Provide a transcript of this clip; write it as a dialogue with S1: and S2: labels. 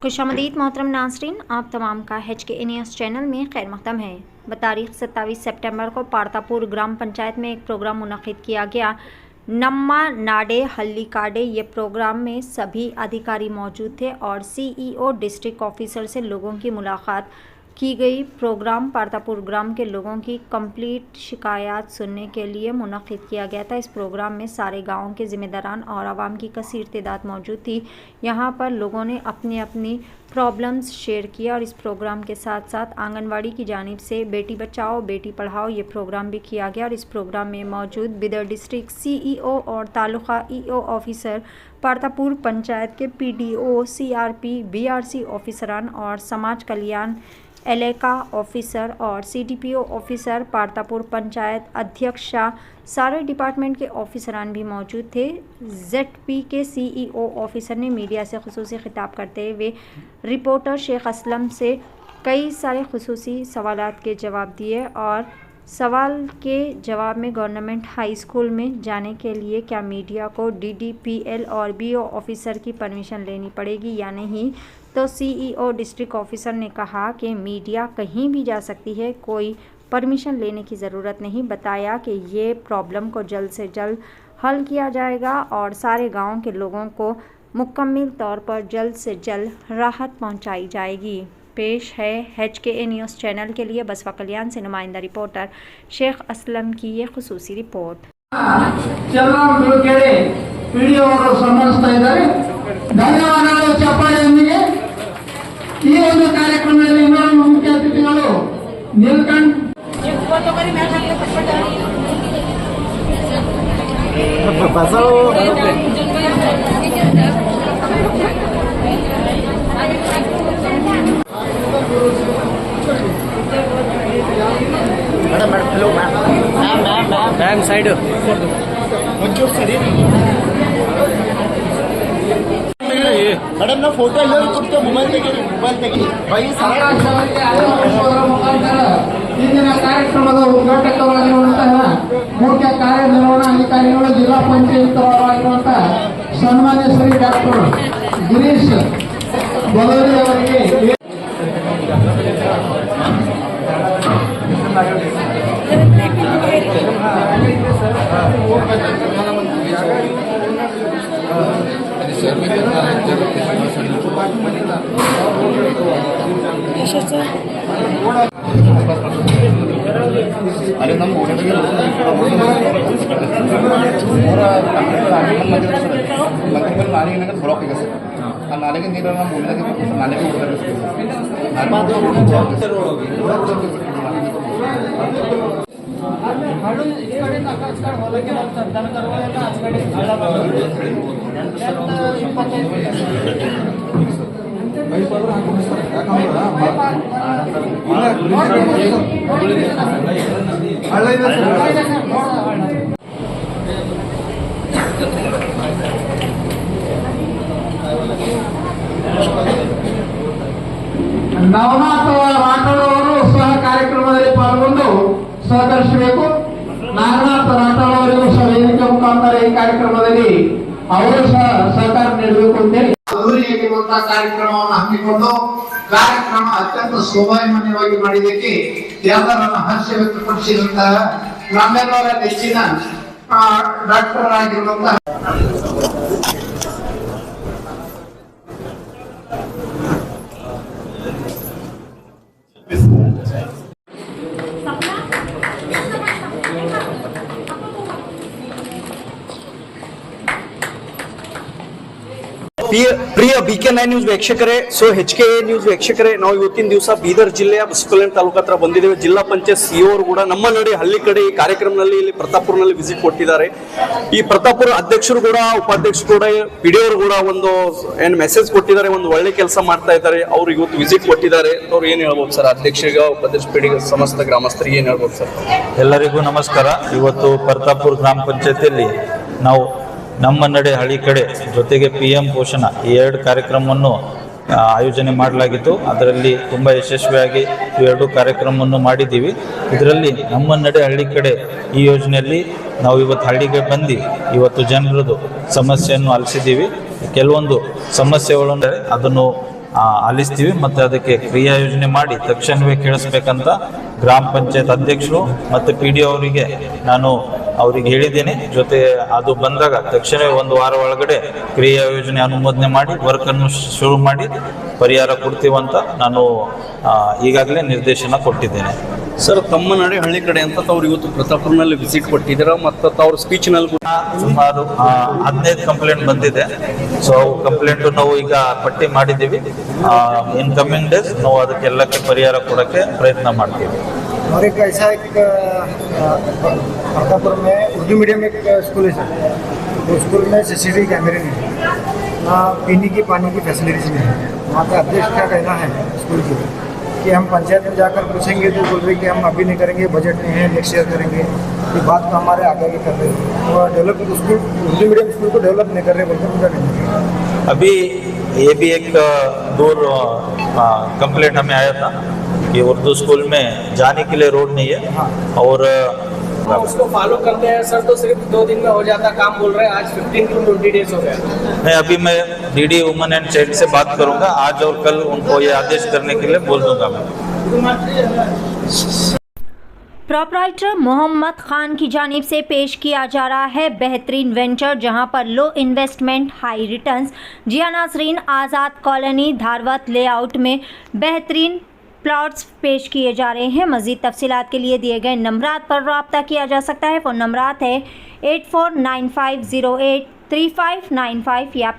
S1: खुशामदीद मोहतरम नाज़रीन, आप तमाम का HK न्यूज़ चैनल में खैर मक़दम है। बतारीख 27 सितंबर को पारतापुर ग्राम पंचायत में एक प्रोग्राम मुनक़िद किया गया। नम्मा नाडे हल्ली काडे ये प्रोग्राम में सभी अधिकारी मौजूद थे और CEO डिस्ट्रिक्ट ऑफिसर से लोगों की मुलाकात की गई। प्रोग्राम पारतापुर ग्राम के लोगों की कंप्लीट शिकायत सुनने के लिए मुनक़िद किया गया था। इस प्रोग्राम में सारे गाँव के ज़िम्मेदारान और आवाम की कसीर तादाद मौजूद थी। यहाँ पर लोगों ने अपनी अपनी प्रॉब्लम्स शेयर किया और इस प्रोग्राम के साथ साथ आंगनवाड़ी की जानिब से बेटी बचाओ बेटी पढ़ाओ ये प्रोग्राम भी किया गया। और इस प्रोग्राम में मौजूद बिदर डिस्ट्रिक्ट CEO और तालुका EO ऑफिसर, पारतापुर पंचायत के PDO, CRP, BRC ऑफिसरान और समाज कल्याण एलेका ऑफिसर और CDPO ऑफिसर, पारतापुर पंचायत अध्यक्षा, सारे डिपार्टमेंट के ऑफिसरान भी मौजूद थे। ZP के CEO ऑफिसर ने मीडिया से खुसूसी खिताब करते हुए रिपोर्टर शेख असलम से कई सारे खुसूसी सवालात के जवाब दिए और सवाल के जवाब में गवर्नमेंट हाई स्कूल में जाने के लिए क्या मीडिया को DDPL और BO ऑफिसर की परमिशन लेनी पड़ेगी या नहीं, तो CEO डिस्ट्रिक्ट ऑफिसर ने कहा कि मीडिया कहीं भी जा सकती है, कोई परमिशन लेने की ज़रूरत नहीं। बताया कि ये प्रॉब्लम को जल्द से जल्द हल किया जाएगा और सारे गाँव के लोगों को मुकम्मल तौर पर जल्द से जल्द राहत पहुँचाई जाएगी। पेश है HK न्यूज़ चैनल के लिए बसवा कल्याण से नुमाइंदा रिपोर्टर शेख असलम की ये खुसूसी रिपोर्ट।
S2: ಧನ್ಯವಾದಗಳು ಚಪ್ಪಾಳೆಯೊಂದಿಗೆ ಈ ಒಂದು ಕಾರ್ಯಕ್ರಮದಲ್ಲಿ ಇನ್ನೊಂದು ಮುಖ್ಯ ಅತಿಥಿಗಳು ನೀಲಕಂಠ
S3: मैम साइड मैडम ना फोटो कुछ मोबाइल तेगी भाई
S2: ಇಂದಿನ ಕಾರ್ಯಕ್ರಮದ ಉದ್ಘಾಟಕರಾಗಿರುವಂತಹ ಮುಖ್ಯ ಕಾರ್ಯನಿರ್ವಹಣಾಧಿಕಾರಿಗಳು ಜಿಲ್ಲಾ ಪಂಚಾಯತ್ ಅವರಾಗಿರುವಂತಹ ಸನ್ಮಾನ್ಯ ಶ್ರೀ ಡಾಕ್ಟರ್ ಗಿರೀಶ್ ಬಲೋರಿ ಅವರಿಗೆ
S3: अरे नम नाले ब्लॉक है सर आ नाले के नीर नाले
S2: ನವನಾಥ್ ರಾಠೋಡ್ ಅವರು ಸಹ ಕಾರ್ಯಕ್ರಮದಲ್ಲಿ ಪಾಲ್ಗೊಂಡು ಸಹಕರಿಸಬೇಕು. ನಾಗನಾಥ್ ರಾಠೋಡ್ ಅವರಿಗೂ ಸಹ ವೇದಿಕೆ ಮುಖಾಂತರ ಈ ಕಾರ್ಯಕ್ರಮದಲ್ಲಿ ಅವರು ಸಹ ಸಹಕಾರ ನೀಡಬೇಕು ಅಂತೇಳಿ ಅದ್ದೂರಿಯಾಗಿರುವಂತಹ ಕಾರ್ಯಕ್ರಮವನ್ನು ಹಮ್ಮಿಕೊಂಡು ಕಾರ್ಯಕ್ರಮ ಅತ್ಯಂತ ಶೋಭಾಯಮಾನವಾಗಿ ಮಾಡಿದ್ದಕ್ಕೆ ಎಲ್ಲರನ್ನ ಹರ್ಷ ವ್ಯಕ್ತಪಡಿಸಿದಂತಹ ನಮ್ಮೆಲ್ಲರ ನೆಚ್ಚಿನ ಡಾಕ್ಟರ್ ಆಗಿರುವಂತಹ
S4: ಪ್ರಿಯ BK9 ನ್ಯೂಸ್ ವೀಕ್ಷಕರೇ, HK ನ್ಯೂಸ್ ವೀಕ್ಷಕರೇ, ನಾವು ಇವತ್ತಿನ ದಿವಸ ಬೀದರ್ ಜಿಲ್ಲೆಯ ಬಸವಕಲ್ಯಾಣ ತಾಲೂಕು ಹತ್ರ ಬಂದಿದ್ದೇವೆ. ಜಿಲ್ಲಾ ಪಂಚಾಯತ್ CEO ಅವರು ಕೂಡ ನಮ್ಮ ನಡೆ ಹಳ್ಳಿ ಕಡೆ ಈ ಕಾರ್ಯಕ್ರಮದಲ್ಲಿ ಇಲ್ಲಿ ಪ್ರತಾಪುರನಲ್ಲಿ ವಿಸಿಟ್ ಕೊಟ್ಟಿದ್ದಾರೆ. ಈ ಪ್ರತಾಪುರ ಅಧ್ಯಕ್ಷರು ಕೂಡ ಉಪಾಧ್ಯಕ್ಷರು ಕೂಡ PDO ಅವರು ಕೂಡ ಒಂದು ಏನು ಮೆಸೇಜ್ ಕೊಟ್ಟಿದ್ದಾರೆ, ಒಂದು ಒಳ್ಳೆ ಕೆಲಸ ಮಾಡ್ತಾ ಇದ್ದಾರೆ. ಅವ್ರು ಇವತ್ತು ವಿಸಿಟ್ ಕೊಟ್ಟಿದ್ದಾರೆ. ಅವ್ರು ಏನು ಹೇಳ್ಬೋದು ಸರ್? ಅಧ್ಯಕ್ಷರಿಗೆ, ಉಪಾಧ್ಯಕ್ಷ PDO ಸಮಸ್ತ ಗ್ರಾಮಸ್ಥರಿಗೆ ಏನು ಹೇಳ್ಬೋದು ಸರ್?
S5: ಎಲ್ಲರಿಗೂ ನಮಸ್ಕಾರ. ಇವತ್ತು ಪ್ರತಾಪುರ ಗ್ರಾಮ ಪಂಚಾಯತಿಯಲ್ಲಿ ನಾವು ನಮ್ಮ ನಡೆ ಹಳ್ಳಿ ಕಡೆ ಜೊತೆಗೆ PM ಪೋಷಣ ಈ ಎರಡು ಕಾರ್ಯಕ್ರಮವನ್ನು ಆಯೋಜನೆ ಮಾಡಲಾಗಿತ್ತು. ಅದರಲ್ಲಿ ತುಂಬ ಯಶಸ್ವಿಯಾಗಿ ಇವೆರಡು ಕಾರ್ಯಕ್ರಮವನ್ನು ಮಾಡಿದ್ದೀವಿ. ಇದರಲ್ಲಿ ನಮ್ಮ ನಡೆ ಹಳ್ಳಿ ಕಡೆ ಈ ಯೋಜನೆಯಲ್ಲಿ ನಾವು ಇವತ್ತು ಹಳ್ಳಿಗೆ ಬಂದು ಇವತ್ತು ಜನರದು ಸಮಸ್ಯೆಯನ್ನು ಆಲಿಸಿದ್ದೀವಿ. ಕೆಲವೊಂದು ಸಮಸ್ಯೆಗಳು ಅದನ್ನು ಆಲಿಸ್ತೀವಿ ಮತ್ತು ಅದಕ್ಕೆ ಕ್ರಿಯಾ ಯೋಜನೆ ಮಾಡಿ ತಕ್ಷಣವೇ ಕೇಳಿಸ್ಬೇಕಂತ ಗ್ರಾಮ ಪಂಚಾಯತ್ ಅಧ್ಯಕ್ಷರು ಮತ್ತು PDO ಅವರಿಗೆ ನಾನು ಅವ್ರಿಗೆ ಹೇಳಿದ್ದೇನೆ. ಜೊತೆ ಅದು ಬಂದಾಗ ತಕ್ಷಣವೇ 1 ವಾರ ಒಳಗಡೆ ಕ್ರಿಯಾ ಯೋಜನೆ ಅನುಮೋದನೆ ಮಾಡಿ ವರ್ಕನ್ನು ಶುರು ಮಾಡಿ ಪರಿಹಾರ ಕೊಡ್ತೀವಂತ ನಾನು ಈಗಾಗಲೇ ನಿರ್ದೇಶನ ಕೊಟ್ಟಿದ್ದೇನೆ.
S4: ಸರ್, ತಮ್ಮ ನಡೆ ಹಳ್ಳಿ ಕಡೆ ಅಂತ ತಾವ್ರು ಇವತ್ತು ಪ್ರತಾಪುರ್ನಲ್ಲಿ ವಿಸಿಟ್ ಕೊಟ್ಟಿದ್ದೀರಾ ಮತ್ತು ತಾವ್ರ ಸ್ಪೀಚ್ನಲ್ಲಿ ಕೂಡ
S5: ಸುಮಾರು 15 ಕಂಪ್ಲೇಂಟ್ ಬಂದಿದೆ. ಸೊ ಅವು ಕಂಪ್ಲೇಂಟು ನಾವು ಈಗ ಪಟ್ಟಿ ಮಾಡಿದ್ದೀವಿ. ಇನ್ ಕಮಿಂಗ್ ಡೇಸ್ ನಾವು ಅದಕ್ಕೆಲ್ಲಕ್ಕೆ ಪರಿಹಾರ ಕೊಡೋಕ್ಕೆ ಪ್ರಯತ್ನ ಮಾಡ್ತೀವಿ.
S6: और एक ऐसा एक प्रतापपुर में उर्दू मीडियम एक स्कूल है सर. वो स्कूल में CCTV कैमरे नहीं है, ना पीने की पानी की फैसिलिटीज नहीं है. वहाँ का अध्यक्ष का कहना है स्कूल की कि हम पंचायत में जाकर पूछेंगे तो बोल रहे कि हम अभी नहीं करेंगे, बजट नहीं है, नेक्स्ट ईयर करेंगे. ये बात तो हमारे आगे की कर रहे हैं. और develop school Urdu medium school को डेवलप नहीं कर रहे बोलकर उनका कहना है.
S5: अभी ये भी एक दूर कंप्लेंट हमें आया था कि उर्दू स्कूल में जाने के लिए रोड नहीं है. और
S7: उसको फॉलो करते हैं सर तो सिर्फ 2 दिन में हो जाता काम, बोल रहे हैं आज 15 to 20 डेज हो गया.
S5: मैं अभी DD वुमेन एंड चाइल्ड से बात करूंगा. आज और कल उनको ये आदेश करने के लिए बोल दूंगा मैं.
S1: प्रोपराइटर मोहम्मद खान की जानिब से पेश किया जा रहा है बेहतरीन वेंचर, जहां पर लो इन्वेस्टमेंट हाई रिटर्न्स. जिया नाजरीन, आज़ाद कॉलोनी धारवत लेआउट में बेहतरीन प्लॉट्स पेश किए जा रहे हैं. मज़ीद तफसीलात के लिए दिए गए नंबरात पर रब्ता किया जा सकता है. फ़ोन नंबरात है 8495083595 या